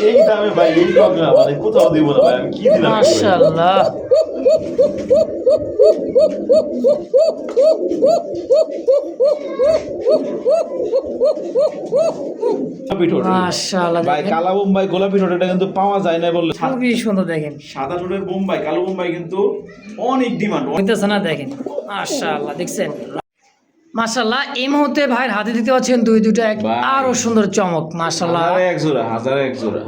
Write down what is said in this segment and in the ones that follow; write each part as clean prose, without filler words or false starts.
এই দামে ভাই এই বকনা মানে কোথাও দিব না ভাই, আমি কি দিলাম মাশাআল্লাহ। মাশাআল্লাহ ভাই দেখেন, কালা বোম্বাই গোলাপি ঠোঁট এটা কিন্তু পাওয়া যায় না বললে। খুবই সুন্দর দেখেন, সাদা ঠোঁটের বোম্বাই কালো বোম্বাই কিন্তু অনেক ডিমান্ড। হইতেছে না দেখেন। মাশাআল্লাহ দেখছেন, মাশাআল্লাহ। এই মুহূর্তে ভাইয়ের হাতে দিতে পাচ্ছেন দুইটা ভাই। আরো সুন্দর চমক। মাশাআল্লাহ, হাজারে এক জোড়া, হাজারে এক জোড়া।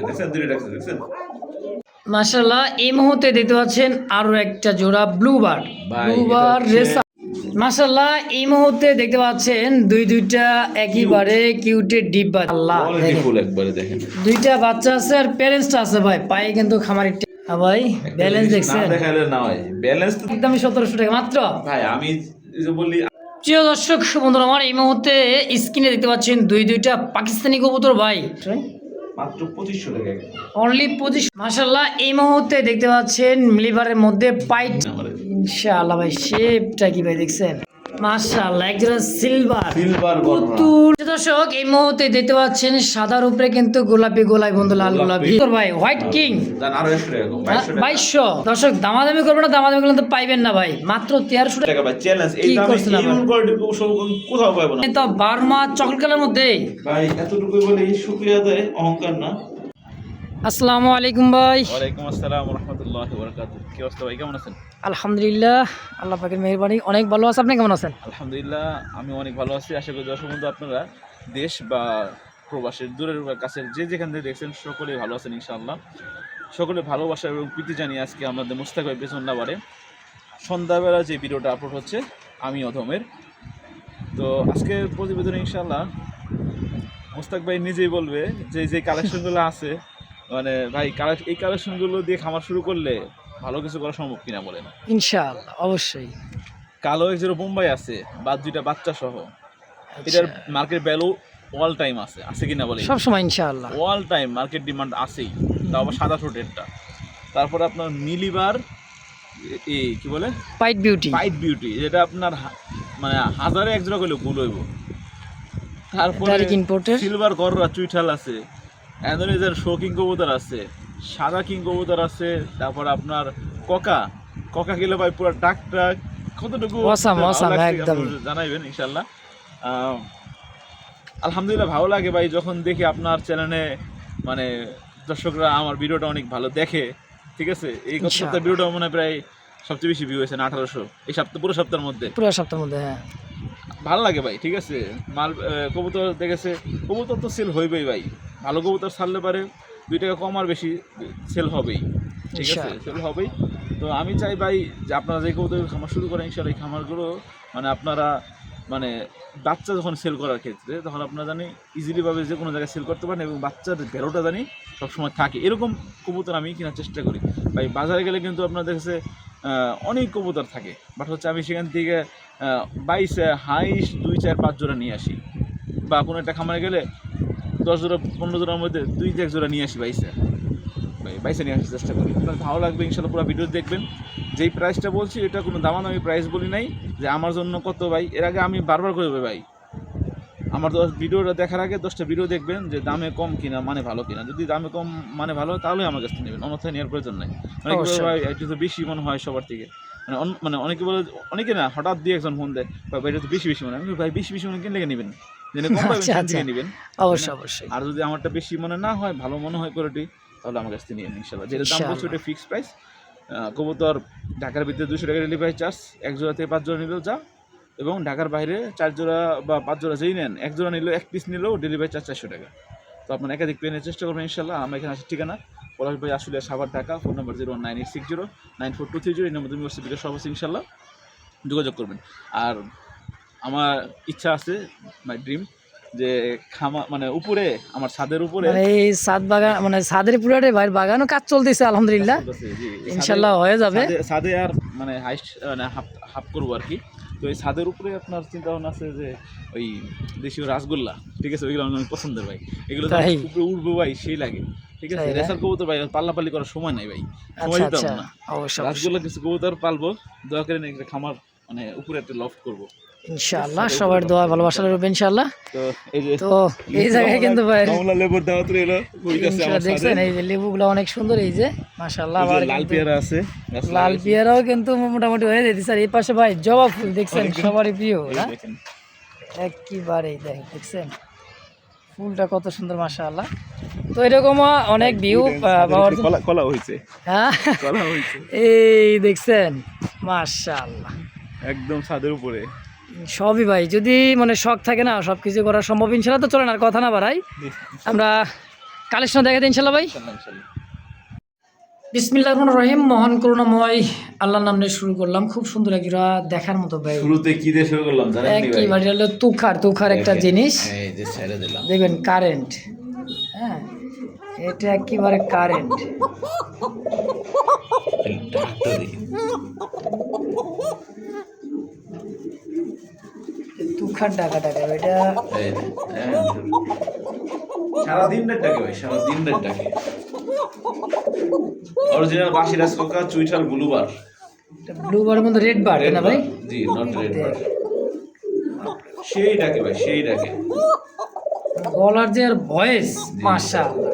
দেখছেন দুইটা দেখছেন? মাশাআল্লাহ। এই মুহূর্তে দেখতে পাচ্ছেন আরো একটা জোড়া ব্লুবার, ভাই, ব্লুবার এটা হচ্ছে- রেসার। মাশাআল্লাহ, এই মুহূর্তে দেখতে পাচ্ছেন দুইটা একেবারে কিউটের ডিব্বা। আল্লাহ কোয়ালিটি দেখেন, ফুল একবারে দেখেন। দুইটা বাচ্চা আছে আর প্যারেন্টসটা আছে ভাই, পায়ে কিন্তু খামারি ভাই। ব্যালেন্স দেখছেন, না দেখাইলে না হয় ব্যালেন্স তো। একদম 1700 টাকা মাত্র। ভাই আমি এই যে বলি প্রিয় দর্শক বন্ধুরা আমার, এই মুহূর্তে স্ক্রিনে দেখতে পাচ্ছেন দুইটা পাকিস্তানি কবুতর ভাই, মাত্র 2500 টাকা অনলি 25। মাশাআল্লাহ, এই মুহূর্তে দেখতে পাচ্ছেন লিভারের মধ্যে পাইট। ইনশাআল্লাহ ভাই, শেপটা কি ভাই দেখছেন? মাশাআল্লাহ, একজোড়া সিলভার সিলভার পুতুল। দর্শক এই মুহূর্তে দেখতে পাচ্ছেন সাদার উপরে কিন্তু গোলাপি গোলাই বন্ধু, লাল গোলাপি ভাই, হোয়াইট কিং। জান আরো 100 টাকা কম, 2200 টাকা। 2200। দর্শক দামাদামি করবে না, দামাদামি করলে তো পাইবেন না ভাই, মাত্র 1300 টাকা। টাকা ভাই চ্যালেঞ্জ। এই কি দামে করছেন এই আবার? কোয়ালিটি কোথাও পাবো না তো 12 মাস চকলেট কালার মধ্যে। ভাই। এতটুকু বলে এই শুকরিয়া দেয় অহংকার না। আসসালামু আলাইকুম ভাই। ওয়ালাইকুম আসসালাম ওয়া রাহমাতুল্লাহি ওয়া বারাকাতুহু। কি অবস্থা ভাই, কেমন আছেন? আলহামদুলিল্লাহ, আল্লাহ পাকের মেহেরবানি অনেক ভালো আছে। আপনি কেমন আছেন? আলহামদুলিল্লাহ আমি অনেক ভালো আছি। আশা করি দর্শক বন্ধু আপনারা দেশ বা প্রবাসের দূরের বা কাছের যে যেখান থেকে দেখছেন সকলেই ভালো আছেন ইনশাআল্লাহ। সকলে ভালোবাসা এবং প্রীতি জানিয়ে আজকে আমাদের মুস্তাক ভাই পেছন না বাড়ে সন্ধ্যাবেলা যে ভিডিওটা আপলোড হচ্ছে আমি অধমের। তো আজকের প্রতিবেদনে ইনশাআল্লাহ মুস্তাক ভাই নিজেই বলবে যে যে কালেকশনগুলো আছে, মানে ভাই এই কালেকশনগুলো দিয়ে খামার শুরু করলে ভালো কিছু করা সম্ভব কিনা বলেন। ইনশাআল্লাহ, অবশ্যই। কালো এক জিরো বোম্বাই আছে বা দুইটা বাচ্চা সহ, এটার মার্কেট ভ্যালু অল টাইম আছে কিনা বলে? সব সময় ইনশাআল্লাহ অল টাইম মার্কেট ডিমান্ড আছেই, তাও আবার সাদা ঠোঁটেরটা। তারপরে আপনার মিলিবার কি বলে পাইট বিউটি, পাইট বিউটি, যেটা আপনার মানে হাজারে এক জোড়া করলে ভুল হইব। তারপরে ডাইরেক্ট ইম্পোর্টের সিলভার গররা চুইঠাল আছে, অ্যান্ডোনেজার শো কিং কবুতর আছে, সাদা কিং কবুতর আছে। তারপর আপনার কোকা গেলে ভাই পুরো ডাক কতটুকু অসাম ভালো লাগছে একদম আপনারা জানাইবেন ইনশাআল্লাহ। আলহামদুলিল্লাহ ভালো লাগে ভাই যখন দেখি আপনার চ্যানেলে মানে দর্শকরা আমার ভিডিওটা অনেক ভালো দেখে। ঠিক আছে, এই সপ্তাহের ভিডিওটা মনে হয় প্রায় সবচেয়ে বেশি ভিউ হয়েছে 1800 এই পুরো সপ্তাহের মধ্যে। হ্যাঁ, ভালো লাগে ভাই। ঠিক আছে, মাল কবুতর দেখেছে, কবুতর তো সেল হইবেই ভাই। ভালো কবুতর ছাড়লে পারে 2 টাকা কম আর বেশি সেল হবেই। ঠিক আছে, সেল হবেই। তো আমি চাই ভাই যে আপনারা যে কবুতর খামার শুরু করেন ইনশাআল্লাহ এই খামারগুলো মানে আপনারা মানে বাচ্চা যখন সেল করার ক্ষেত্রে তখন আপনারা জানি ইজিলিভাবে যে কোনো জায়গায় সেল করতে পারেন এবং বাচ্চার ভ্যালুটা জানি সবসময় থাকে, এরকম কবুতর আমি কেনার চেষ্টা করি ভাই। বাজারে গেলে কিন্তু আপনার দেখেছে অনেক কবুতর থাকে, বাট হচ্ছে আমি সেখান থেকে 22 হাইস্ট 2 4 5 জোড়া নিয়ে আসি, বা কোনো একটা খামারে গেলে 10 জোড়া 15 জোড়ার মধ্যে 2 1 জোড়া নিয়ে আসি। 22 নিয়ে আসার চেষ্টা করি। আপনার ভালো লাগবে ইনশাআল্লাহ, পুরো ভিডিও দেখবেন। যেই প্রাইসটা বলছি এটা কোনো দামাদামি প্রাইস বলি নাই যে আমার জন্য কত ভাই। এর আগে আমি বারবার করে ভাই আমার ভিডিওটা দেখার আগে 10টা ভিডিও দেখবেন যে দামে কম কিনা মানে ভালো কিনা। যদি দামে কম মানে ভালো তাহলে আমার কাছ থেকে নেবেন, অন্যথায় নেওয়ার প্রয়োজন নাই। মানে ভাই একটু তো বেশি মনে হয় সবার থেকে, মানে অনেকে বলে, অনেকে না হঠাৎ দিয়ে একজন ফোন দেয় ভাই এটা তো বেশি মনে হয়। ভাই বেশি মনে কিনলে নেবেন, জেনে কম পাবেন থেকে নেবেন অবশ্যই। আর যদি আমারটা বেশি মনে না হয়, ভালো মনে হয় কোয়ালিটি, তাহলে আমার কাছ থেকে নিয়ে নিন ইনশাআল্লাহ। যেটা দাম বলছে ওটা ফিক্সড প্রাইস। কবুতর ঢাকার ভিতরে 200 টাকা ডেলিভারি চার্জ, 1 জোড়া থেকে 5 জোড়া নিলেও যা, এবং ঢাকার বাইরে 4 জোড়া বা 5 জোড়া যেই নেন, 1 জোড়া নিলেও 1 পিস নিলেও ডেলিভারি চার্জ 400 টাকা। তো আপনার একাধিক পেনের চেষ্টা করবেন ইনশাআল্লাহ। আমরা এখানে আসার ঠিকানা পলাশ ভাই আসলে সাভার ঢাকা, ফোন নম্বর 01986094230। এই নম্বর তুমি বিকাশ সব আছে ইনশাআল্লাহ, যোগাযোগ করবেন। আর আমার ইচ্ছা আছে, মাই ড্রিম, যে মানে উপরে আমার ছাদের উপরে এই ছাদ বাগান মানে ছাদের পুরাটে ভাইয়ের বাগানও কাজ চলতেছে আলহামদুলিল্লাহ, ইনশাআল্লাহ হয়ে যাবে। ছাদে আর মানে হাইস্ট মানে হাফ করবো আর কি। তো এই ছাদের উপরে আপনার চিন্তা ভাবনা আছে যে ওই দেশীয় রাসগোল্লা, ঠিক আছে, ওইগুলো আমার পছন্দের ভাই। এগুলো উপরে উঠবো ভাই সেই লাগে। ঠিক আছে, রেসার কবুতর ভাই পাল্লাপাল্লি করার সময় নাই ভাই, সময় দিতে হবে না। রাসগোল্লা কিছু কবুতর পালবো, দয়া করে একটা খামার মানে উপরে একটা লফট করবো। ইনশাআল্লাহ সবার দোয়া ভালোবাসা রইবে ইনশাআল্লাহ। তো এই যে তো এই জায়গায় কিন্তু ভাই কমলা লেবুর দাওয়াত রইলো হইতাছে আমার সাথে। দেখছেন এই যে লেবুগুলো অনেক সুন্দর, এই যে মাশাআল্লাহ। এই যে আবার লাল কিন্তু পেয়ারা আছে, লাল পেয়ারাও কিন্তু মোটামুটি হয়ে যেতেছে। আর এই পাশে ভাই জবা ফুল দেখছেন, সবারই প্রিয় না? দেখেন একেবারেই দেখছেন ফুলটা কত সুন্দর মাশাআল্লাহ। তো এরকম অনেক ভিউ পাওয়ার জন্য কলা হইছে, হ্যাঁ কলা হইছে এই দেখছেন মাশাআল্লাহ একদম ছাদের উপরে। সবই ভাই যদি মানে শখ থাকে না সব কিছু করা সম্ভব ইনশাল্লাহ। তো চলেন আর কথা না বাড়াই, আমরা কালেকশন দেখাতে ইনশাল্লাহ ভাই। বিসমিল্লাহির রহমানির রহিম, মহান করুণাময় আল্লাহর নাম নিয়ে শুরু করলাম। খুব সুন্দর একটা দেখার মতো ভাই, শুরুতে কি দিয়ে শুরু করলাম জানেন নি ভাই? একেবারে হলো তুখার একটা জিনিস, এই যে ছেড়ে দিলাম দেখবেন কারেন্ট, হ্যাঁ এটা একেবারে কারেন্ট। ডাকটা দেখি, তুখার ডাকা এটা এই যে, সারাদিন রাত ডাকে ভাই, সারাদিন রাত ডাকে। অরিজিনাল বাসি রাজকোকা চুইঠাল ব্লুবার, ব্লু বারের মধ্যে রেড বার না ভাই? জি নট রেড বার। সেই ডাকে ভাই, সেই ডাকে। গলার যে আর ভয়েস মাশাআল্লাহ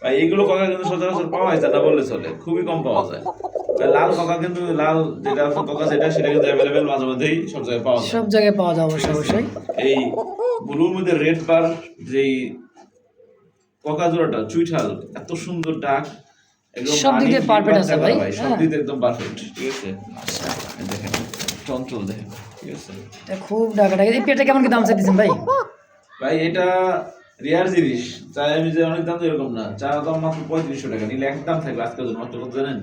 ভাই এইগুলো কাকা কিন্তু সচরাচর পাওয়া যায় না বললে চলে, খুবই কম পাওয়া যায়। ভাই লাল কাকা কিন্তু লাল যেটা আছে কাকা যেটা সেটা কিন্তু অ্যাভেলেবেল মাঝে মধ্যেই সব জায়গায় পাওয়া যায়, সব জায়গায় পাওয়া যায় অবশ্যই। এই ব্লুর মধ্যে রেড বার যেই কাকা জোড়াটা চুইঠাল, এত সুন্দর ডাক, একদম সব দিক দিয়ে পারফেক্ট আছে ভাই, সব দিক দিয়ে একদম পারফেক্ট। ঠিক আছে দেখেন চঞ্চল দেখেন, ঠিক আছে এটা খুব ডাকাটা। এই পেটটা কেমন কি দাম চাইতেছেন ভাই? ভাই এটা রেয়ার জিনিস, চাই আমি যে অনেক দাম তো এরকম না, চা দাম মাত্র 3500 টাকা, নিলে একদম থাকবে আজকের জন্য মাত্র কত জানেন?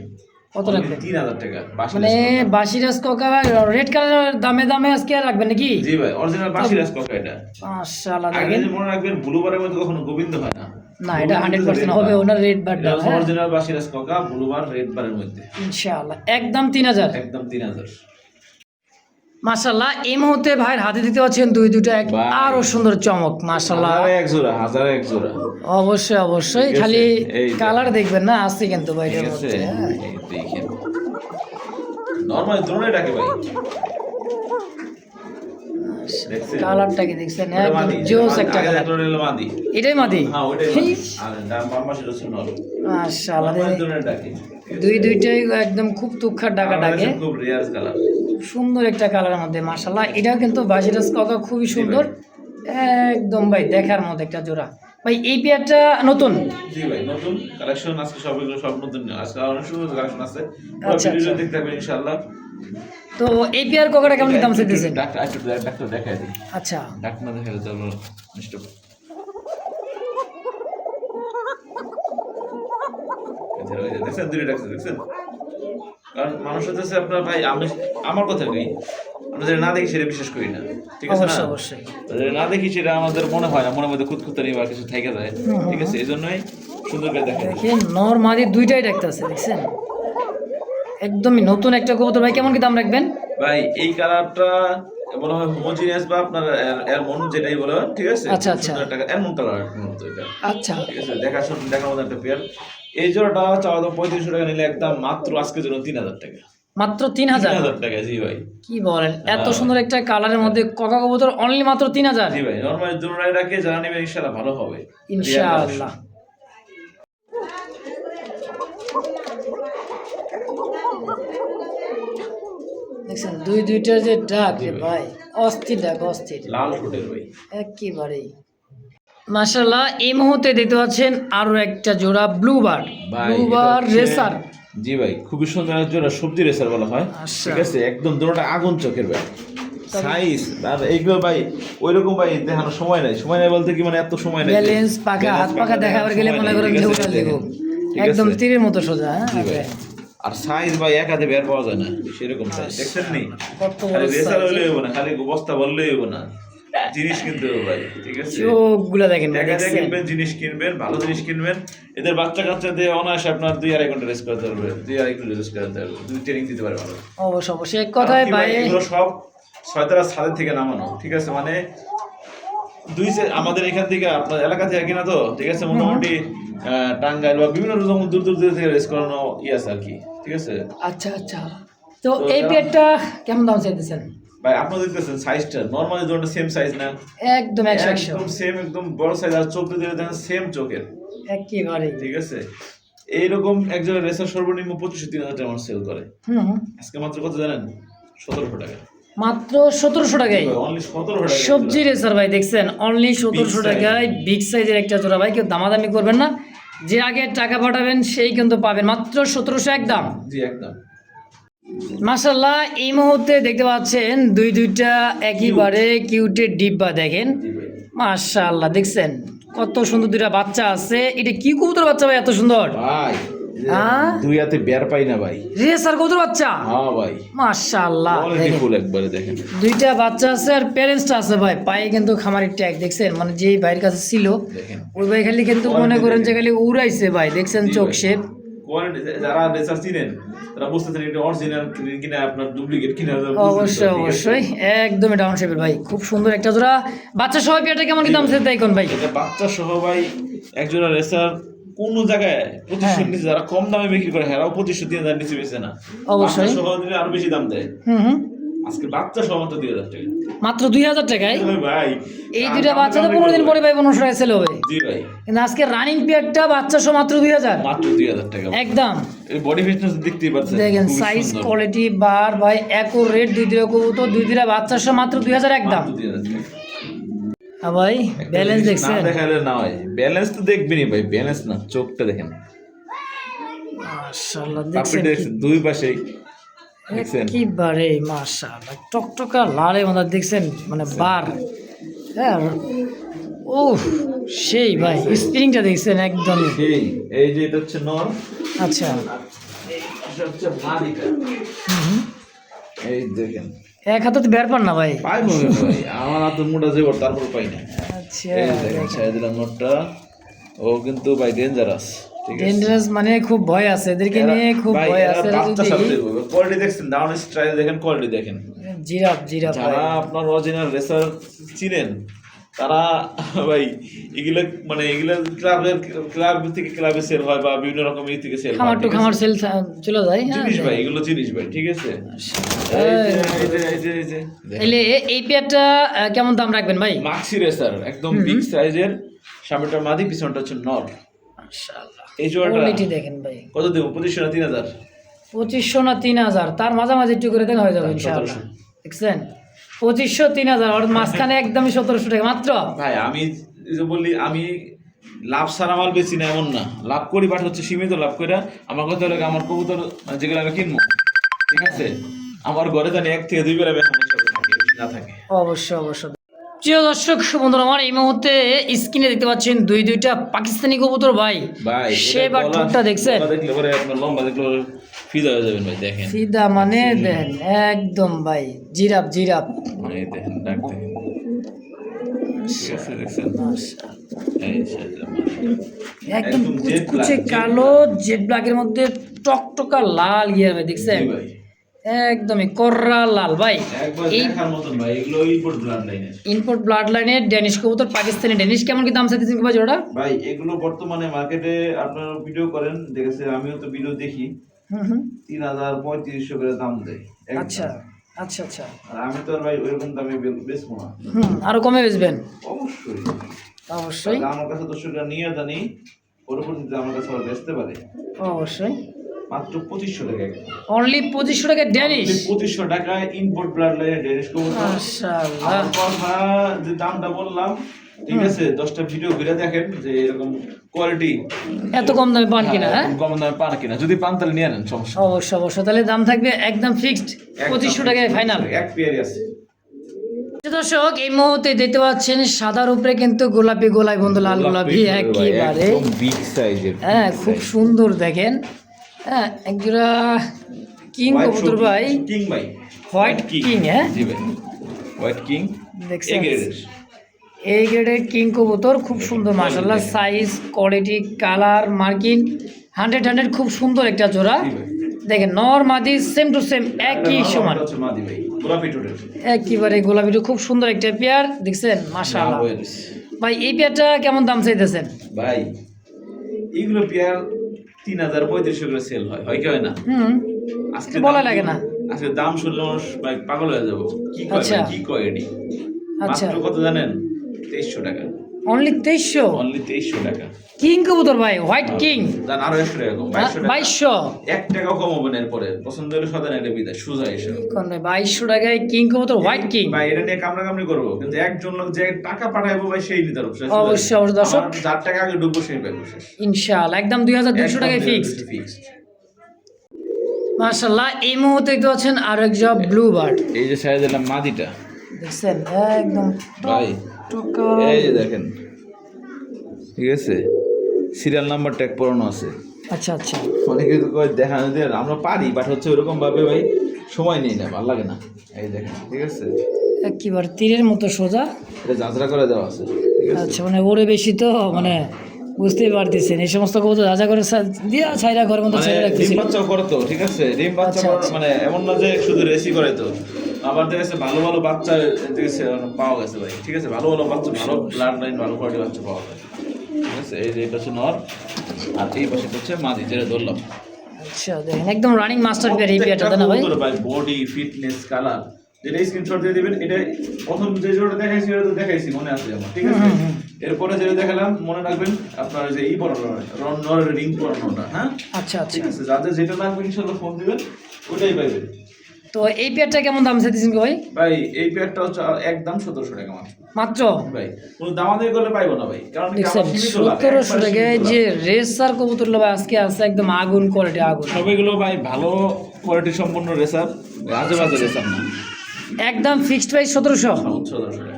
কত রাখবে? 3000 টাকা। মানে বাসিরাজ কোকা রেড কালারের দামে আজকে রাখবে নাকি? জি ভাই অরিজিনাল বাসিরাজ কোকা এটা। মাশাআল্লাহ আগে দেখেন যে মনে রাখবেন ব্লুবারের মধ্যে কখনো গোবিন্দ হয় না, না, এটা 100% হবে ওনার রেড বার দাম। অরিজিনাল বাসিরাজ কোকা ব্লুবার রেড বারের মধ্যে ইনশাআল্লাহ একদম 3000, একদম 3000। মাশাআল্লাহ। এই মুহূর্তে ভাইয়ের হাতে দিতে পাচ্ছেন দুইটা ভাই। আরো সুন্দর চমক মাশাআল্লাহ। হাজারে এক জোড়া অবশ্যই ঠিক আছে, খালি এই যে। কালার দেখবেন না, আছে কিন্তু ভাইটার ঠিক আছে মধ্যে হ্যাঁ। এই দেখেন নরমাল দ্রোণে ডাকে ভাই, দেখছেন কালারটা কি দেখছেন? ওটা একদম মাদি, জোস একটা আগে কালার। দেখলো নিলো মাদি, এটাই মাদি? হ্যাঁ ওইটাই মাদি। আর ডান বাম পাশে হচ্ছে নর, মাশাআল্লাহ নরমাল দ্রোণে ডাকে। দুইটাই একদম খুব তুখার ডাকা ডাকে, খুব রেয়ার কালার, সুন্দর একটা কালারের মধ্যে মাশাআল্লাহ। এটাও কিন্তু বাজিরাজ কাকা খুবই সুন্দর, একদম ভাই দেখার মতো একটা জোড়া। ভাই এই পেয়ারটা নতুন? জি ভাই নতুন কালেকশন আজকে সবগুলো সব নতুন, আজকে অনেক সুন্দর কালেকশন আছে, আচ্ছা, ভিডিও আচ্ছা। দেখতে থাকবেন ইনশাআল্লাহ। তো এই পেয়ার কাকাটা কেমন কি দাম চাইতেছেন? ডাক্তার দেখাই দিই, আচ্ছা ডাক্তার না দেখালে তো নষ্ট। দেখছেন দুটো ডাক্তার দেখছেন, কারণ মানুষ হচ্ছে আপনার ভাই, আমি আমার কথা কই, আমরা যেটা না দেখি সেটা বিশ্বাস করি না, ঠিক আছে না? অবশ্যই যেটা না দেখি সেটা আমাদের মনে হয় না, মনের মধ্যে খুঁতখুঁতানি বা কিছু থেকে যায়, ঠিক আছে? এই জন্যই সুন্দর করে দেখেন। দেখেন নর মাদি দুইটাই দেখতেছে, দেখছেন একদমই নতুন একটা কবুতর। ভাই কেমন কি দাম রাখবেন? ভাই এই কালারটা বলা হয় হোমোজিনিয়াস বা আপনার এরমন যেটাই বলা হয়, ঠিক আছে? আচ্ছা, আচ্ছা। সুন্দর একটা এরমন কালার মতো এটা, আচ্ছা ঠিক আছে? দেখার মতো একটা পেয়ার। এই জোড়াটা চাওয়া দাম 3500 টাকা, নিলে একদম মাত্র আজকের জন্য 3000 টাকা। মাত্র 3000? 3000 টাকা, জি ভাই। কি বলেন, এত সুন্দর একটা কালারের মধ্যে কাকা কবুতর অনলি মাত্র 3000? জি ভাই নরমাল জোড়াটাকে যারা নেবেন ইনশাআল্লাহ ভালো হবে ইনশাআল্লাহ। দেখছেন দুইটার যে ডাক রে ভাই, অস্থির ডাক, অস্থির লাল ঠোঁটের ভাই। একেবারেই মাশাআল্লাহ। এই মুহূর্তে দেখতে পাচ্ছেন আরো একটা জোড়া ব্লুবার, ভাই, ব্লুবার এটা হচ্ছে- রেসার। জি ভাই খুবই সুন্দর এক জোড়া, সবজি রেসার বলা হয়, আচ্ছা। ঠিক আছে? একদম জোড়াটা আগুন চোখের ভাই, সাইজ আর এইগুলো ভাই ওইরকম ভাই দেখানোর সময় নাই, সময় নাই বলতে কি মানে এত সময় নাই, ব্যালেন্স পাকা, হাত পাকা দেখাবার গেলে মনে করেন যে উঠাল দিব, একদম তীরের মতো সোজা। জি ভাই হ্যাঁ আর সাইজ ভাই এক হাতে বের পাওয়া যায় না সেরকম সাইজ, দেখছেন নি? কত বড় খালি রেসার size। হইলেই হবে না, খালি বস্তা বললেই হবে না, জিনিস কিনতে হবে ভাই, ঠিক আছে? চোখগুলা দেখেন ভাই, টাকা দিয়ে দেখছেন? কিনবেন, জিনিস কিনবেন, ভালো জিনিস কিনবেন। এদের বাচ্চা কাচ্চা দিয়ে অনায়াসে আপনার 2-2.5 ঘন্টা রেস্ট করতে পারবে, 2-2.5 ঘন্টা রেস্ট করতে পারবে, দুই ট্রেনিং দিতে পারে ভালো। অবশ্যই এক কথায় আর কি ভাই এগুলো সব ছয়তলা ছাদের থেকে নামানো, ঠিক আছে? মানে আমাদের এখান থেকে আপনার এলাকা থেকে কিনা তো, ঠিক আছে? মোটামুটি টাঙ্গাইল বা বিভিন্ন দূর দূর থেকে রেস্ট করানো আছে আর কি, ঠিক আছে? আচ্ছা। তো এই পেয়ারটা কেমন দাম চাইতেছেন? ভাই আপনারা দেখতেছেন সাইজটা নরমালি ধরনের সেম সাইজ না, একদম 100 একদম সেম, একদম বড় সাইজ, আর চোখ দিয়ে দেখেন সেম চোখের, একেবারে। ঠিক আছে। এইরকম একজন রেসার সর্বনিম্ন 2500-3000 টাকা আমার সেল করে, হুম, আজকে মাত্র কত জানেন? 1700 টাকা, মাত্র 1700 টাকায় অনলি 1700 টাকা। সবজি রেসার ভাই দেখছেন, অনলি 1700 টাকায় বিগ সাইজের একটা জোড়া ভাই। কেউ দামাদামি করবেন না, যে আগে টাকা পাঠাবেন সেই কিন্তু পাবেন মাত্র 1700 একদম। জি একদম। মাশাআল্লাহ এই মুহূর্তে দেখতে পাচ্ছেন দুইটা একেবারে কিউটের ডিব্বা দেখেন, জি ভাই, মাশাআল্লাহ দেখছেন কত সুন্দর দুইটা বাচ্চা আছে। এটা কি কবুতর বাচ্চা ভাই এত সুন্দর? ভাই হ্যাঁ? দুই হাতে বের পাই না ভাই। রেসার কবুতর বাচ্চা, হ্যাঁ ভাই, মাশাআল্লাহ কোয়ালিটি দেখেন ফুল একবারে দেখেন। দুইটা বাচ্চা আছে আর প্যারেন্টসটা আছে ভাই। পায়ে কিন্তু খামারের ট্যাগ দেখছেন, মানে যে ভাইয়ের কাছে ছিল দেখেন ওই ভাই খালি কিন্তু মনে করেন যে খালি উড়াইছে ভাই, দেখছেন জি চোখ ভাই। শেপ। কোয়ালিটি যারা রেসার চিনেন তারা বুঝতেছেন এটা অরিজিনাল কিনা আপনার ডুপ্লিকেট কিনা, অবশ্যই অবশ্যই একদমই ডাউন শেপের ভাই, খুব সুন্দর একটা জোড়া বাচ্চা সহ পেয়ারটা কেমন কি দাম আছে তাই কোন ভাই? এটা বাচ্চা সহ ভাই একজোড়া রেসার কোন জায়গায় 2500 নিচে যারা কম দামে বিক্রি করে হেরাও 2500-3000 নিচে বেচে না, অবশ্যই। বাচ্চা সহ দিলে আরো বেশি দাম দেয়। হুম, আজকে বাচ্চা সহ মাত্র 2000 টাকা মাত্র 2000 টাকায় ভাই। এই দুইটা বাচ্চা তো 15 দিন পরে ভাই 1500 টাকা সেল হবে। জি ভাই, কিন্তু আজকে রানিং পেয়ারটা বাচ্চা সহ মাত্র 2000 মাত্র 2000 টাকা। একদম। এই বডি ফিটনেস দেখতেই পাচ্ছেন, দেখেন খুবই সাইজ সুন্দর। কোয়ালিটি বার ভাই অ্যাকুরেট, দুইটা কবুতর দুইটা বাচ্চা সহ মাত্র 2000 একদম। মাত্র 2000 টাকা। হ্যাঁ ভাই ব্যালেন্স না দেখছেন, দেখালে না হয়, ব্যালেন্স তো দেখবেনই ভাই, ব্যালেন্স না চোখটা দেখেন, মাশাআল্লাহ পাপড়ি দেখছেন দেখছেন দুই পাশেই দেখছেন। একেবারে মাশাআল্লাহ টকটকা লালে মধ্যে দেখছেন, মানে বার। হ্যাঁ ও সেই ভাই স্প্রিংটা দেখছেন একদম। সেই এই যে এটা হচ্ছে নর, আচ্ছা এটা হচ্ছে মাদিটা, এই দেখেন এক হাতে তো বের পান না ভাই। পাই মনে ভাই, আমার হাতে মোটা যাবে তারপর পাই না। আচ্ছা এই দেখেন ছেড়ে দিলাম নরটা, ও কিন্তু ভাই ডেঞ্জারাস, ঠিক আছে। ডেঞ্জারাস মানে খুব ভয় আছে এদেরকে নিয়ে, খুব ভাই, ভয় এরা আছে। বাচ্চা সাথে কোয়ালিটি দেখছেন, ডাউন স্ট্রাইল দেখেন, কোয়ালিটি দেখেন। জিরাফ জিরাফ ভাই। যারা আপনার অরিজিনাল রেসার চিনেন তারা ভাই এগুলো মানে এগুলো ক্লাব থেকে ক্লাবে সেল হয় বা বিভিন্ন রকম ই থেকে সেল হয়, খামার টু ঠিক আছে? খামার সেল চলে যায়। হ্যাঁ জিনিস ভাই, এগুলো জিনিস ভাই, ঠিক আছে। এলে এই পেয়ারটা কেমন দাম রাখবেন ভাই? মাক্সি রেসার একদম বিগ সাইজের, সামনেটা মাদি পিছনটা হচ্ছে নর। মাশাআল্লাহ এই জোড়াটা কোয়ালিটি দেখেন ভাই। কত দেব? 2500 না 3000? 2500 না 3000, তার মাঝামাঝি একটু করে দেন হয়ে যাবে ইনশাআল্লাহ। দেখছেন 2500 3000 আর মাঝখানে একদমই 1700 টাকা মাত্র। ভাই আমি এই যে বললি আমি লাভ সারা মাল বেশি না এমন না, লাভ করি বাট হচ্ছে সীমিত লাভ করে। আমার কথা হলো আমার কবুতর মানে যেগুলো আমি কিনবো, ঠিক আছে, আমার ঘরে জানি 1 থেকে 2 বেলা বেতন না থাকে। অবশ্যই অবশ্যই। প্রিয় দর্শক বন্ধুরা, আমার এই মুহূর্তে স্ক্রিনে দেখতে পাচ্ছেন দুইটা পাকিস্তানি কবুতর ভাই। ভাই সে বা ঠোঁটটা দেখছেন, দেখলে পরে আপনার লম্বা দেখলে পরে ফিদা হয়ে যাবেন ভাই, দেখেন সিধা মানে দেন একদম ভাই জিরাফ জিরাফ। এই দেখেন ডাক দেখেন, ঠিক আছে দেখছেন, এই সাইজের একদম একদম jet কুচকুচে black, কালো জেড ব্ল্যাকের মধ্যে টকটকা লাল ইয়ে ভাই দেখছেন, জি ভাই, একদমই কররা লাল ভাই। একবার এই দেখার মতন ভাই, এগুলো ইম্পোর্ট ব্লাড লাইনের ইনপুট ব্লাড লাইনের ড্যানিশ কবুতর, পাকিস্তানি ড্যানিশ। কেমন কি দাম চাইতেছেন ভাই জোড়া? ভাই। এগুলো বর্তমানে মার্কেটে আপনারা ভিডিও করেন দেখেছে, আমিও তো ভিডিও দেখি, হুম 3000-3500 করে দাম দেয় একদম। আচ্ছা আচ্ছা আচ্ছা। আর আমি তো আর ভাই ওইরকম দামে বেচবো না, আরো কমে বেচবেন অবশ্যই। অবশ্যই তাহলে আমার কাছে দর্শকরা নিয়ে জানি পরবর্তীতে আমার কাছে আবার বেচতে পারে, অবশ্যই। মাত্র 2500 টাকা। অনলি 2500 টাকা ড্যানিশ। 2500 টাকায় ইম্পোর্ট ব্লাড লাইনের ডেনিশ কবুতর। মাশাআল্লাহ আমার কথা যে দামটা বললাম, ঠিক আছে, 10টা ভিডিও ঘুরে দেখেন যে এরকম কোয়ালিটি এত কম দামে পান কিনা? হ্যাঁ কম দামে পান কিনা, যদি পান তাহলে নিয়ে নেন, সমস্যা নেই। অবশ্যই অবশ্যই। তাহলে দাম থাকবে একদম ফিক্সড 2500 টাকায় ফাইনাল। এক পেয়ারই আছে। দর্শক এই মুহূর্তে দেখতে পাচ্ছেন সাদার উপরে কিন্তু গোলাপি গোলাই বন্ধু লাল গোলাপি একেবারে বিগ সাইজের, হ্যাঁ খুব সুন্দর দেখেন। হ্যাঁ একজোড়া কিং কবুতর ভাই, কিং ভাই, হোয়াইট কিং। হ্যাঁ জি ভাই, হোয়াইট কিং দেখছেন এই গ্রেডের কিং কবুতর, খুব সুন্দর মাশাআল্লাহ, সাইজ কোয়ালিটি কালার মার্কিং 100 খুব সুন্দর একটা জোড়া। দেখেন নর মাদি সেম টু সেম একই সমান, মাদি ভাই, গোলাপি টোটেল একেবারে গোলাপিটা খুব সুন্দর একটা পেয়ার দেখছেন মাশাআল্লাহ। ভাই এই পেয়ারটা কেমন দাম চাইতেছেন? ভাই এগুলো পেয়ার 3000-3500 করে সেল হয়, হয় কি হয় না? আজকে বলা লাগে না, আজকে দাম শুনলে মানুষ ভাই পাগল হয়ে যাবো। কি কয় আচ্ছা। ভাই, কি কয় এটি? আচ্ছা মাত্র কত জানেন? 2300 টাকা। অনলি 2300 অনলি 2300 টাকা। কিং কবুতর ভাই, হোয়াইট কিং। জান আরো 100 টাকা কম, 2200 টাকা। 2200 1 টাকাও কম হবে না এরপরে। পছন্দ হলে সদান এটা বিদায়, সোজা এসে। কোন ভাই 2200 টাকায় কিং কবুতর, হোয়াইট কিং। ভাই এটা নিয়ে কামড়াকামড়ি করবো, কিন্তু একজন লোক যে টাকা পাঠাইবো ভাই সেই নিতে পারবো। অবশ্যই, অবশ্যই দর্শক। আমার যার টাকা আগে ডুববো সেই পাইবো শেষ। ইনশাআল্লাহ একদম 2200 টাকায় ফিক্সড। মাশাআল্লাহ এই মুহূর্তে দেখতে পাচ্ছেন আর এক জব ব্লু বার্ড। এই যে সাইজ দিলাম মাদিটা দেখছেন একদম ভাই, টকা। এই যে দেখেন, ঠিক আছে, সিরিয়াল নাম্বার ট্যাগ পড়ানো আছে। আচ্ছা আচ্ছা অনেকে তো কয় দেখানো দিয়ে আমরা পারি, বাট হচ্ছে ওরকম ভাবে ভাই সময় নেই না, ভালো লাগে না। এই দেখেন, ঠিক আছে, একেবারে তীরের মতো সোজা। এটা যাত্রা করে দেওয়া আছে, ঠিক আছে। আচ্ছা মানে ওরে বেশি তো মানে বুঝতেই পারতেছেন এই সমস্ত কবুতর রাজা করে দিয়া ছাইরা ঘরের মতো মানে ছেড়ে ডিম রাখতেছিল। বাচ্চাও করে তো, ঠিক আছে, ডিম বাচ্চা আচ্ছা, করার আচ্ছা। মানে এমন না যে শুধু রেসি করে তো, আবার দেখেছে ভালো ভালো বাচ্চা দেখেছে পাওয়া গেছে ভাই, ঠিক আছে, ভালো ভালো বাচ্চা, ভালো ব্লাড লাইন, ভালো কোয়ালিটি বাচ্চা পাওয়া যায়, ঠিক আছে। এই যে এটা হচ্ছে নর, আর এই পাশে হচ্ছে মাদি, যেটা ধরলাম। আচ্ছা দেখেন একদম রানিং মাস্টার পেয়ার এই পেয়ারটা তাই না ভাই? ভাই বডি ফিটনেস কালার, যেটা স্ক্রিনশট দিয়ে দিবেন। এটা প্রথম যে জোড়া দেখাইছি ওটা তো দেখাইছি, মনে আছে আমার, ঠিক আছে। এরপরে যেটা দেখালাম মনে রাখবেন, আপনার যে এই পড়ানো নর রিং পড়ানোটা, হ্যাঁ আচ্ছা আচ্ছা। ঠিক আছে। যাদের যেটা লাগবে ইনশাআল্লাহ ফোন দিবেন, ওটাই পাইবেন। তো এই পেয়ারটা কেমন দাম চাইতেছেন ভাই? ভাই এই প্যাকটা হচ্ছে একদম 1700 টাকা মাত্র। মাত্র ভাই কোনো দামাদামি করলে পাইবো না ভাই, কারণ কি দেখছেন আমার সীমিত লাভ, 1700 একবারে টাকায় সীমিত যে লাভ। রেসার কবুতর ভাই আজকে আছে একদম আগুন কোয়ালিটি, আগুন। সবগুলো ভাই ভালো কোয়ালিটি সম্পন্ন রেসার, আজে বাজে রেসার না। একদম ফিক্সড প্রাইস 1700। 1700 টাকা।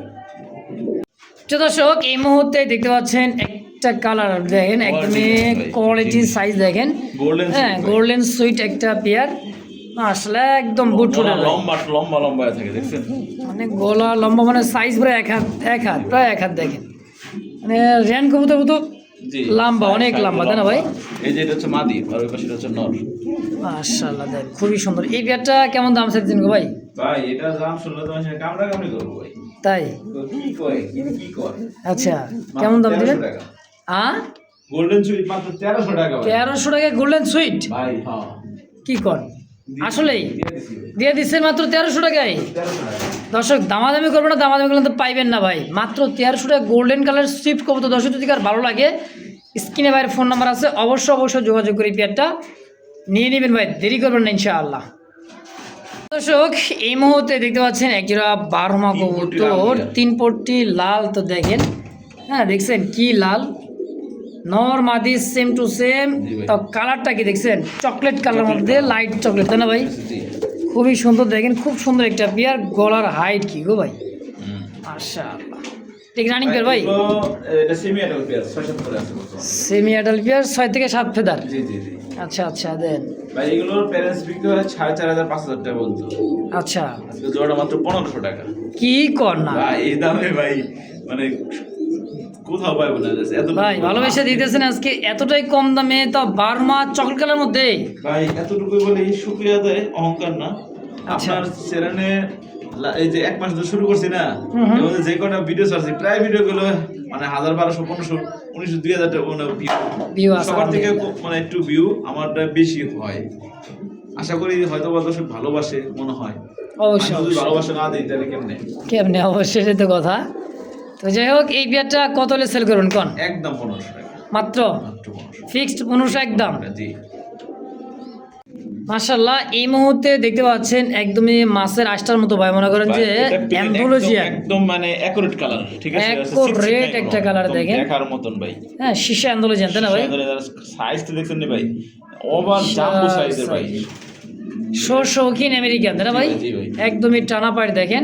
তো দর্শক এই মুহূর্তে দেখতে পাচ্ছেন একটা কালার দেখেন, একদমই কোয়ালিটি সাইজ দেখেন, গোল্ডেন হ্যাঁ গোল্ডেন সুইট একটা পেয়ার আসলে একদম বুট ফুটে যায়। লম্বা লম্বা লম্বা হয়ে থাকে, দেখছেন মানে গলা লম্বা, মানে সাইজ প্রায় এক হাত প্রায় এক হাত দেখেন, মানে রেন কবুতর মতো জি লম্বা, অনেক লম্বা তাই না ভাই? এই যে এটা হচ্ছে মাদি, আর ওই পাশে হচ্ছে নর। মাশাআল্লাহ দেখ খুবই সুন্দর। এই পেয়ারটা কেমন দাম চাইছেন গো ভাই? ভাই এটা দাম শুনলে তো মানুষের কামড়া কামড়ি করবো ভাই। তাই তো কি কয়, কি কয়, আচ্ছা কেমন দাম দিবেন? গোল্ডেন সুইট মাত্র 1300 টাকা ভাই। 1300 টাকায় গোল্ডেন সুইট? ভাই হ্যাঁ, কি কর আসলেই দিয়ে দিছি ভাই। দিয়ে দিচ্ছেন মাত্র 1300 টাকায়? 1300 টাকা। দর্শক দামাদামি করবে না, দামাদামি করলে তো পাইবেন না ভাই। মাত্র 1300 টাকা গোল্ডেন কালার সুইফট কবুতর। দর্শক যদি কার ভালো লাগে স্ক্রিনে বাইরের ফোন নাম্বার আছে, অবশ্যই যোগাযোগ করে পেয়ারটা নিয়ে নেবেন ভাই, দেরি করবেন না ইনশাআল্লাহ। দর্শক এই মুহূর্তে দেখতে পাচ্ছেন একজোড়া বারমা কবুতর, 3 পট্টি লাল। তো দেখেন, হ্যাঁ দেখছেন কি লাল, নর মাদি সেম টু সেম। জি ভাই। তো কালারটা কি দেখছেন, চকলেট কালার মধ্যে, লাইট চকলেট তাই না ভাই? জি। খুবই সুন্দর দেখেন, খুব সুন্দর একটা পেয়ার। গলার হাইট কি গো ভাই, হুম। মাশাআল্লাহ। ঠিক রানিং পেয়ার ভাই? এগুলো, এটা সেমি অ্যাডাল্ট পেয়ার, 6-7 করে আছে বর্তমানে। সেমি অ্যাডাল্ট পেয়ার, 6 থেকে 7 ফেদার। জি জি জি। আচ্ছা আচ্ছা দেন। ভাই এগুলোর প্যারেন্টস বিক্রি হয় 4500-5000 টাকা বলতো, আচ্ছা আজকে জোড়াটা মাত্র 1500 টাকা। কি কর না ভাই এই দামে ভাই মানে কোথাও পাইবো না এত ভাই, ভালোবেসে দিতেছেন আজকে এতটাই কম দামে, তো বারমা চকলেট কালার মধ্যে। ভাই এতটুকু বলে শুক্রিয়া দেয়, অহংকার না। আচ্ছা। আপনার চ্যানেলে এই যে 1 মাস ধরে শুরু করছি না, হুম হুম। এর মধ্যে যে কটা ভিডিও ছাড়ছি প্রায় ভিডিও গুলো মানে 1000, 1200, 1500, 1900, 2000 টাকা View আছে সবার থেকে আলহামদুলিল্লাহ। মানে একটু ভিউ আমারটা বেশি হয়। আশা করি হয়তো বা দর্শক ভালোবাসে মনে হয়। অবশ্যই আমি যদি অবশ্যই। ভালোবাসা না দিই তাহলে কেমনে? কেমনে, অবশ্যই সেটা তো কথা। তো যাই হোক এই পেয়ারটা কত হলে সেল করুন কোন? একদম 1500 টাকা, মাত্র মাত্র 1500 ফিক্সড 1500 একদম। জি। মাশাআল্লাহ এই মুহূর্তে দেখতে পাচ্ছেন একদমই মাছের আষ্টার মতো ভাই, মনে করেন যে ভাই, এটা plain, অ্যান্থোলজিয়ান, একদম মানে অ্যাকুরেট কালার, ঠিক আছে, Accurate একটা colour দেখেন। দেখার মতন ভাই। হ্যাঁ শিশা অ্যান্থোলজিয়ান তাই না ভাই? সাইজ তো দেখছেন না ভাই, ওভার জাম্বো সাইজের ভাই। শৌখিন আমেরিকান তাই না ভাই? জি ভাই। একদমই টানা পাড়ি দেখেন,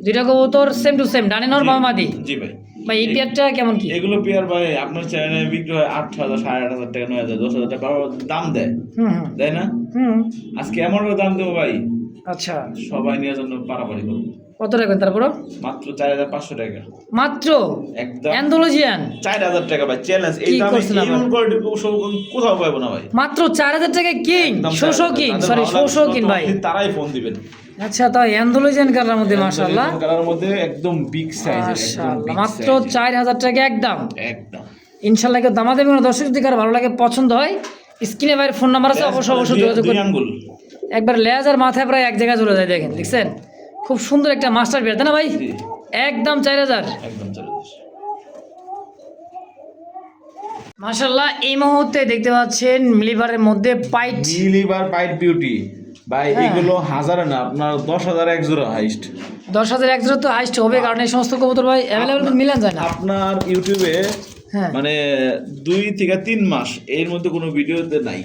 দুইটা কবুতর সেম টু সেম, ডানে নর বামে মাদি। জি ভাই। ভাই এই পেয়ারটা কেমন কি? এগুলো পেয়ার ভাই আপনার চ্যানেলে বিক্রি হয় 8000, 8500 টাকা, 9000, 10000 টাকা দাম দেয়, হুম হুম তাই না? হুম। আজকে এমন একটা দাম দেবো ভাই, আচ্ছা সবাই নেওয়ার জন্য পারাপারি করবো। কত রাখবেন তারপর? মাত্র 4500 টাকা, মাত্র একদম অ্যান্থোলজিয়ান 4000 টাকা ভাই, চ্যালেঞ্জ। এই কি দামে করছেন এই আবার? কোয়ালিটি কোথাও পাবো না ভাই। মাত্র 4000 টাকায় কিং, একদম শৌখিন, যাদের সরি ভালো লাগবে শৌখিন ভাই। আপনি তারাই ফোন দিবেন। আচ্ছা তো অ্যান্থোলজিয়ান কালার মধ্যে মাশাআল্লাহ, কালার মধ্যে একদম বিগ সাইজের, একদম মাশাআল্লাহ big মাত্র size 4000 টাকা একদম। একদম। ইনশাআল্লাহ কেউ দামা দেবে না। দর্শক যদি কার ভালো লাগে পছন্দ হয় স্ক্রিনে বাইরে ফোন নাম্বার আছে, অবশ্যই যোগাযোগ দুই করুন। আঙ্গুল একবার লেজ আর মাথায় প্রায় এক জায়গায় চলে যায়, দেখেন দেখছেন, খুব সুন্দর একটা মাস্টার পেয়ার, তাই না ভাই? জি, একদম 4000। একদম চলে যাচ্ছে। মাশাল্লাহ, এই মুহূর্তে দেখতে পাচ্ছেন মিলিবারের মধ্যে পাইট। মিলিবার পাইট বিউটি ভাই, হ্যাঁ। এগুলো হাজারে না, আপনার 10,000 এক জোড়া হাইস্ট। 10,000 এক জোড়া তো হাইস্ট হবে, কারণ এই সমস্ত কবুতর ভাই অ্যাভেলেবেল মিলান যায় না। আপনার ইউটিউবে হ্যাঁ, মানে 2 থেকে 3 মাস এর মধ্যে কোনো ভিডিওতে নাই।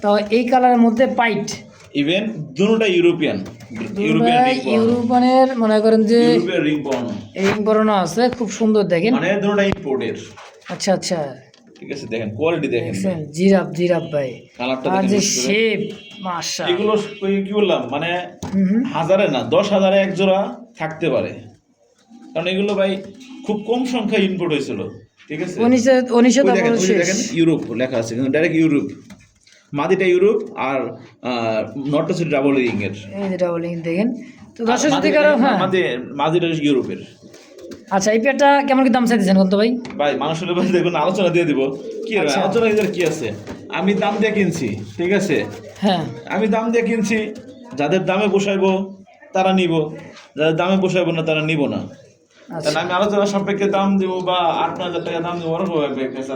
তো এই কালারের মধ্যে পাইট, ইভেন দুটোটা ইউরোপিয়ান ইউরোপানের মনে করেন যে ইউরোপিয়ান রিং পরানো, রিং পরানো আছে, খুব সুন্দর দেখেন। মানে দুটোটা ইম্পোর্টের। আচ্ছা আচ্ছা, ঠিক আছে, দেখেন কোয়ালিটি দেখেন দেখছেন জিরাফ জিরাফ ভাই, কালারটা আর যে দেখেন। শেপ মাশাআল্লাহ, এগুলো কি বললাম, মানে হুম, হাজারে না 10,000 এক জোড়া থাকতে পারে, কারণ এগুলো ভাই খুব কম সংখ্যায় ইম্পোর্ট হয়েছিল। ঠিক আছে, 1900 ওই দেখেন, তারপরে ওই যে শেষ। দেখেন ইউরোপ লেখা আছে, কিন্তু ডাইরেক্ট ইউরোপ, মাদিটা ইউরোপ আর নটটা ছিল ডাবল রিং এর। এই যে ডাবলিং দেখেন। তো দর্শক যদি কারো, হ্যাঁ মাদিটা ইউরোপের। আচ্ছা, এই পেয়ারটা কেমন কি দাম চাইতেছেন কত ভাই? ভাই মানুষের ভাই দেখুন, আলোচনা দিয়ে দিব কি হবে, আচ্ছা। আলোচনা এদের কি আছে, আমি দাম দিয়ে কিনছি, ঠিক আছে, হ্যাঁ, আমি দাম দিয়ে কিনছি, যাদের দামে পোষাইবো তারা নিব, যাদের দামে পোষাইবো না তারা নিব না। আচ্ছা, তাহলে আমি আলোচনা সাপেক্ষে দাম দিব বা 8-9 হাজার টাকা দাম দিব, ওরকম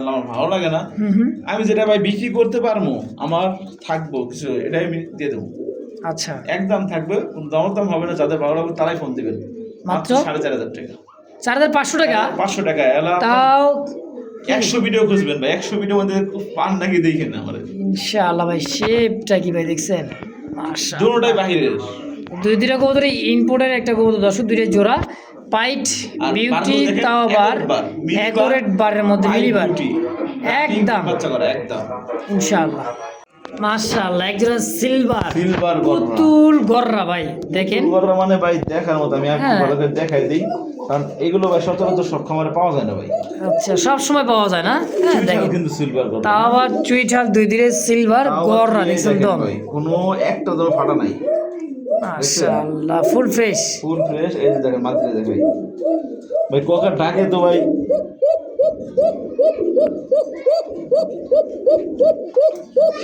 আমার ভালো লাগে না। হুম হুম, আমি যেটা ভাই বিক্রি করতে পারবো, আমার থাকবো কিছু, এটাই আমি দিয়ে দেবো, আচ্ছা, একদম থাকবে, কোনো দাম হবে না, যাদের ভালো লাগবে তারাই ফোন দিবেন। মাত্র মাত্র 4,500 টাকা, 4500 টাকা, 500 টাকা এলা। তাও 100 ভিডিও খুঁজবেন ভাই, 100 ভিডিও মধ্যে পান নাকি দেখেন না আমার, ইনশাআল্লাহ ভাই। শেপটা কি ভাই দেখছেন, মাশাআল্লাহ, দুটোটাই বাহিরের। দুইটা কবুতর ইম্পোর্টের, একটা কবুতর দর্শক, দুইটা জোড়া পাইট আর বিউটি, বারগুলো দেখেন, তাও আবার accurate bar, মিলিবার, অ্যাকুরেট বারের মধ্যে পাইট মিলিবার, বিউটি, একদম বাচ্চা করা একদম ইনশাআল্লাহ। মাশাআল্লাহ, একজোড়া সিলভার সিলভার পুতুল গররা ভাই, দেখেন গররা, মানে ভাই দেখার মতো, আমি একটু হ্যাঁ। ভালো করে দেখাই দিই, কারণ এগুলো ভাই সচরাচর সব খামারে পাওয়া যায় না ভাই। আচ্ছা, সব সময় পাওয়া যায় না, হ্যাঁ চুইঠাল দেখেন, কিন্তু সিলভার গররা, তাও আবার চুইঠাল দুই দিকে সিলভার তাও গররা, আপনি দেখছেন দেখেন দম, ভাই, কোনো একটা ধরো ফাটা নাই, মাশাআল্লাহ, ফুল ফ্রেশ। Full fresh. এই যে দেখেন মাত্রে দেখেন ভাই, কোকা ডাকে তো ভাই,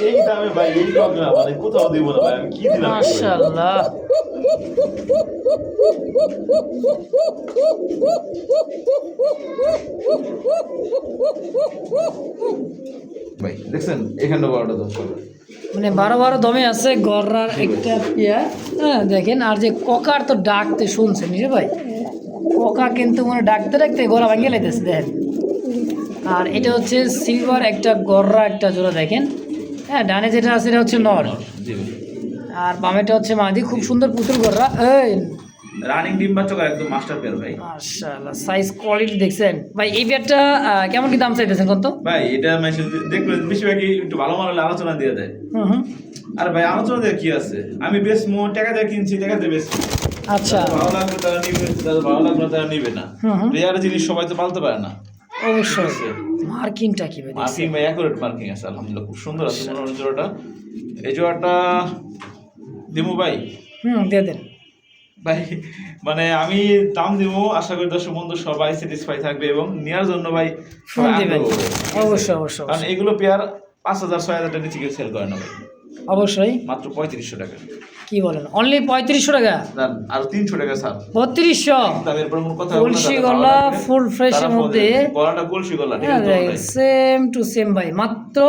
এই দামে ভাই, এই কোকা মানে কোথাও দিব না ভাই, আমি কি দিলাম ভাই? মাশাআল্লাহ, ভাই দেখছেন এখানে 12টা 10 টাকা। মানে 12 দমে আছে গররার একটা পেয়ার, হ্যাঁ দেখেন। আর যে ককার তো ডাকতে শুনছেন রে ভাই, ককা কিন্তু মানে ডাকতে ডাকতে গলা ভাঙিয়ে লাইতেছে দেখেন। আর এটা হচ্ছে সিলভার একটা গররা একটা জোড়া দেখেন, হ্যাঁ ডানে যেটা আছে এটা হচ্ছে নর, জি ভাই, আর বামেটা হচ্ছে মাদি, খুব সুন্দর পুতুল গররা। এই রানিং ডিম বাচ্চা করে একদম মাস্টার পেয়ার ভাই। মাশাআল্লাহ, সাইজ কোয়ালিটি দেখছেন ভাই। এই পেয়ারটা কেমন কি দাম চাইতেছেন কত? ভাই এটা মেশিন দেখলে বেশিরভাগই একটু ভালো মাল হলে আলোচনা দিয়ে দেয়। হুম হুম, আর ভাই আলোচনা দিয়ে কি আছে, আমি বেশ টাকা দিয়ে কিনছি, টাকা দিয়ে বেশ আচ্ছা, ভালো লাগবে তারা নিবে, যাদের ভালো লাগবে না তারা নিবে না। হুম হুম, রেয়ার জিনিস সবাই তো পালতে পারে না। অবশ্যই। ঠিক আছে। মার্কিংটা কি ভাই দেখছেন? মার্কিং ভাই অ্যাকুরেট মার্কিং আছে, আলহামদুলিল্লাহ খুব সুন্দর আছে মনে জোড়াটা। এই জোড়াটা দিমু ভাই, হুম, দিয়ে দেন ভাই মানে আমি দাম দিব, আশা করি দর্শক বন্ধু সবাই স্যাটিসফাই থাকবে এবং নেওয়ার জন্য ভাই ফোন সবাই দিবেন, আগ্রহ করবে। অবশ্যই অবশ্যই কারণ এগুলো পেয়ার 5,000-6,000 টাকা নিচে কেউ সেল করে না ভাই, অবশ্যই। মাত্র 3500 টাকা। কি বলেন, অনলি 3500 টাকা? দেন আর 300 টাকা স্যার 3200 দামের এরপর কোনো কথা কলসি গলা ফুল ফ্রেশের মধ্যে, গলাটা কলসি গলা, ঠিক হ্যাঁ আছে সেম টু সেম ভাই, মাত্র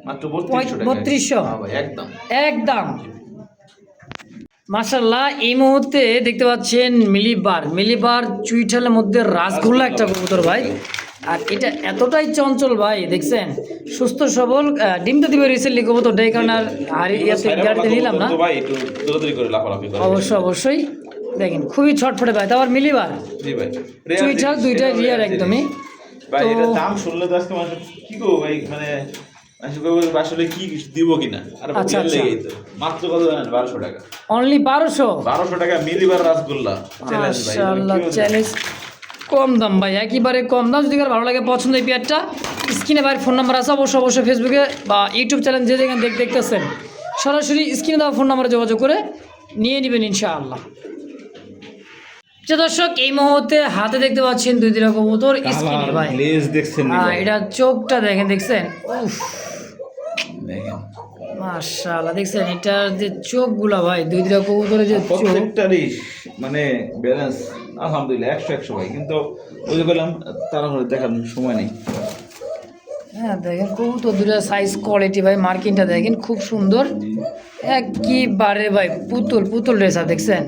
মাত্র 3200 টাকা। 3200 হ্যাঁ ভাই একদম একদম। মাশাআল্লাহ, এই মুহূর্তে দেখতে পাচ্ছেন মিলিবার চুইঠালের মধ্যে রাসগোল্লা একটা কবুতর ভাই। আর এটা এতটাই চঞ্চল ভাই, দেখছেন সুস্থ সবল, ডিম তো দিবে রিসেন্টলি কবুতরটা, এই কারণে আর গাড়িতে নিলাম না। তো ভাই একটু দৌড়াদৌড়ি করে লাফালাফি করে। অবশ্যই অবশ্যই, দেখেন খুবই ছটফটে ভাই, তারপর মিলিবার জি ভাই, চুইঠাল দুইটাই রিয়ার একদমই। ভাই তো- এটা দাম শুনলে তো আজকে মানুষ কি গো ভাই, মানে মানুষ কইবো আসলে কি দিব কিনা, আর আচ্ছা, বুঝে আচ্ছা। লেগেই তো মাত্র কত জানেন, 1200 টাকা। অনলি 1200 1200 টাকা মিলিবার রাসগোল্লা চ্যালেঞ্জ ভাই, মাশাআল্লাহ, কি বলবো? চ্যালেঞ্জ কম দাম ভাই, একেবারে কম দাম। যদি কারো ভালো লাগে পছন্দ এই পেয়ারটা, স্ক্রিনে ভাইয়ের ফোন নাম্বার আছে, অবশ্যই ফেসবুকে বা ইউটিউব চ্যানেল যে যেখানে দেখতেছেন সরাসরি স্ক্রিনে দেওয়া ফোন নাম্বারে যোগাযোগ করে নিয়ে নেবেন ইনশাআল্লাহ। যে দর্শক এই মুহূর্তে হাতে দেখতে পাচ্ছেন দুই দিন কবুতর স্ক্রিনে ভাই, লেজ দেখছেন নি ভাই? এটা চোখটা দেখেন, দেখছেন উফ দেখেন মাশাআল্লাহ দেখছেন এটার যে চোখগুলা ভাই দুইটা কবুতরের যে চোখ প্রত্যেকটারই মানে ব্যালেন্স আলহামদুলিল্লাহ 100 ভাই, কিন্তু ওই যে বললাম তারা দেখার সময় নেই। হ্যাঁ দেখেন কবুতর দুটা সাইজ কোয়ালিটি ভাই, মার্কিংটা দেখেন খুব সুন্দর একেবারে ভাই, পুতুল পুতুল রেসা দেখছেন,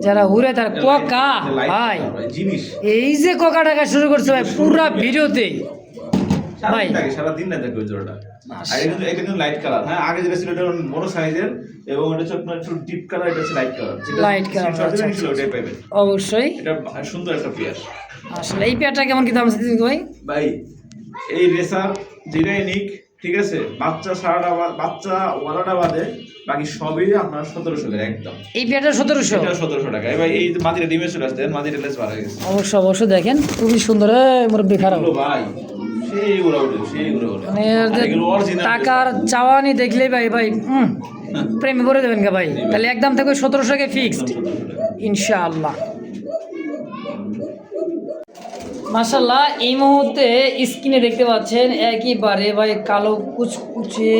যারা উড়ে তার কোকা ভাই, জিনিস এই যে কোকা টাকা শুরু করছে ভাই পুরা ভিডিওতে ভাই। সারা দিন না থাকে ওই জোড়াটা। আর এটা কিন্তু লাইট কালার, হ্যাঁ আগে যেটা ছিল এটা বড় সাইজের এবং এটা হচ্ছে আপনার একটু ডিপ কালার, এটা হচ্ছে লাইট কালার, যেটা লাইট কালার ছিল ওটাই পাবেন অবশ্যই। এটা সুন্দর একটা পেয়ার। আসলে এই পেয়ারটা কেমন কি দাম আছে ভাই? ভাই এই রেসার যেটাই নিক, ঠিক আছে, বাচ্চা সারাটা বাচ্চা ওয়ালাটা বাদে বাকি সবই আপনার 1700 টাকা একদম। এই পেয়ারটা 1700? এটা 1700 টাকা। ভাই এই মাদিরা ডিমে চলে আসছে, মাদিরা লেস বাড়া গেছে। অবশ্যই অবশ্যই দেখেন খুবই সুন্দর মুরব্বি খারাপ ভাই, সেই উড়া উড়ে সেই উড়া উড়ে মানে টাকার চাওয়ানি দেখলেই ভাই ভাই প্রেমে ভরে দেবেন গা ভাই। তাহলে একদম থাকবে 1700 টাকা ফিক্সড ইনশাআল্লাহ। মাশাআল্লাহ এই মুহূর্তে স্ক্রিনে দেখতে পাচ্ছেন একেবারে ভাই কালো কুচকুচে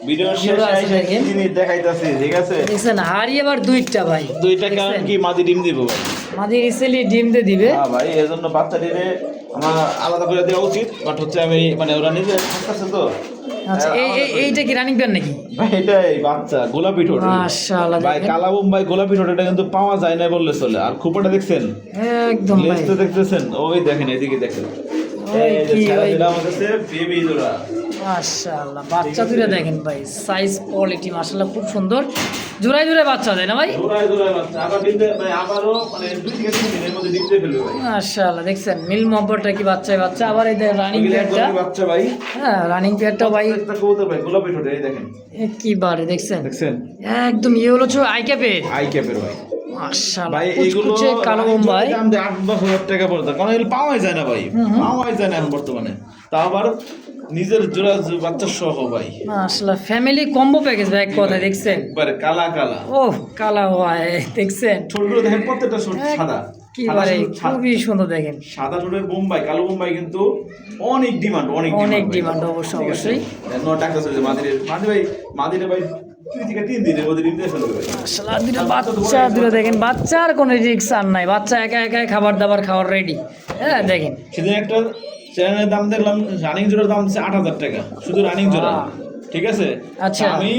ভিডিও শেষে দেখেন জিনিস দেখাইতাছি, ঠিক আছে দেখছেন হাড়ি আবার দুইটা ভাই, দুইটা কারণ কি মাদি ডিম দিব ভাই, মাদি রিসেলি ডিম দিয়ে দিবে। হ্যাঁ ভাই এজন্য বাচ্চা ডিমে আমার আলাদা করে দেওয়া উচিত, বাট হচ্ছে আমি মানে ওরা নিজে থাকতেছে তো। আচ্ছা এইটা কি রানিং প্যান নাকি ভাই? এটাই বাচ্চা গোলাপি ঠোঁট মাশাআল্লাহ ভাই, কালা বোম্বাই গোলাপি ঠোঁট, এটা কিন্তু পাওয়া যায় না বললে চলে। আর খুপাটা দেখছেন একদম ভাই, লেজটা দেখতেছেন, ওই দেখেন এদিকে দেখেন, এই যে ছেড়ে দিলাম আমাদের বেবি জোড়া মাশাআল্লাহ। বাচ্চা দুটো দেখেন ভাই, সাইজ কোয়ালিটি মাশাআল্লাহ খুব সুন্দর, জোড়ায় জোড়ায় বাচ্চা দেয় না ভাই? জোড়ায় জোড়ায় বাচ্চা, আবার দিতে মানে আবারও মানে 2 থেকে 3 দিনের মধ্যে দিতে ফেলবে ভাই। মাশাআল্লাহ দেখছেন মিল মহব্বতটা কি বাচ্চায় বাচ্চা। আবার এই রানিং পেয়ারটা, বাচ্চা ভাই, হ্যাঁ রানিং পেয়ারটা ভাই একটা কবুতর ভাই গোলাপি ঠোঁট, এই দেখেন কি বারে দেখছেন দেখছেন একদম ইয়ে হলো আই ক্যাপের আই ক্যাপের ভাই। মাশাআল্লাহ ভাই এইগুলো কুচকুচে কালো বোম্বাই দাম দেয় 8-10 টাকা পড়তো, কারণ এগুলো পাওয়াই যায় না ভাই, পাওয়াই যায় না এখন বর্তমানে, তা আবার নিজের জোড়া বাচ্চা সহ ভাই। মাশাআল্লাহ ফ্যামিলি কম্বো প্যাকেজ ভাই, এক কথা দেখছেন একবারে কালা কালা, ও কালা ভাই দেখছেন, ছোটগুলো দেখেন প্রত্যেকটা সাদা, কি বারে খুবই সুন্দর দেখেন, সাদা ঠোঁটের বোম্বাই কালো বোম্বাই কিন্তু অনেক ডিমান্ড, অনেক ডিমান্ড অবশ্যই অবশ্যই। নো টাকা চলে মাদি ভাই, মাদিরে ভাই 2 থেকে 3 দিনের মধ্যে ডিম দিয়ে ফেলবে ভাই। মাশাআল্লাহ দুটো বাচ্চা দুটো দেখেন, বাচ্চার কোনো রিস্ক আর নাই, বাচ্চা একা একাই খাবার দাবার খাওয়ার রেডি। হ্যাঁ দেখেন সেদিন একটা চ্যানেলের দাম দেখলাম, রানিং জোড়ার দাম হচ্ছে 8000 টাকা, শুধু রানিং জোড়া, ঠিক আছে। আচ্ছা আমি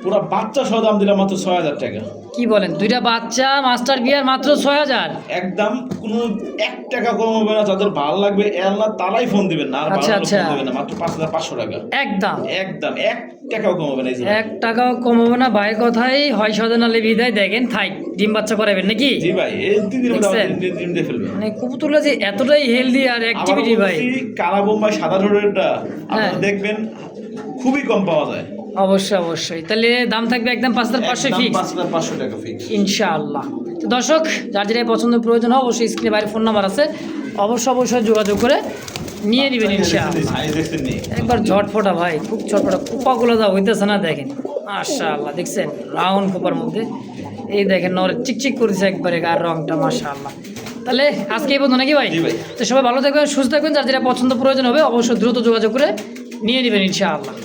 পুরো বাচ্চা সহ দাম দিলাম মাত্র 6000 টাকা। কি বলেন, দুইটা বাচ্চা মাস্টার বিয়ার মাত্র 6000? একদম কোনো 1 টাকা কম হবে না, যাদের ভালো লাগবে আল্লাহ তালাই ফোন দিবেন না, আর ভালো ফোন দিবেন না, মাত্র 5500 টাকা একদম একদম 1 টাকাও কম হবে না, 1 টাকাও কম হবে না ভাইয়ের কথাই হয় সদনালে বিদায়। দেখেন থাই ডিম বাচ্চা করাবেন নাকি? জি ভাই, এই 3 দিনের মধ্যে ডিম দিয়ে ফেলবে। মানে কবুতরগুলো যে এতটাই হেলদি আর অ্যাক্টিভিটি ভাই। কালা বোম্বাই সাদা ঠোঁটেরটা আপনারা দেখবেন খুবই কম পাওয়া যায়। অবশ্যই অবশ্যই, তাহলে দাম থাকবে একদম 5500 ফিক্স, 5500 টাকা ফিক্স ইনশাআল্লাহ। তো দর্শক যার যেটা পছন্দ প্রয়োজন হয় অবশ্যই স্ক্রিনে বাইরে ফোন নাম্বার আছে, অবশ্যই যোগাযোগ করে নিয়ে নেবেন ইনশাআল্লাহ। একবার ঝটফটা ভাই, খুব ঝটফটা, কুপাগুলো যা হইতেছে না দেখেন মাশাআল্লাহ, দেখছেন রাউন্ড কুপার মধ্যে এই দেখেন নরে চিকচিক করেছে একবারে গায়ের রংটা মাশাআল্লাহ। তাহলে আজকে এই বন্ধু নাকি ভাই? তো সবাই ভালো থাকবেন সুস্থ থাকবেন, যার যেটা পছন্দ প্রয়োজন হবে অবশ্যই দ্রুত যোগাযোগ করে নিয়ে নেবেন ইনশাআল্লাহ।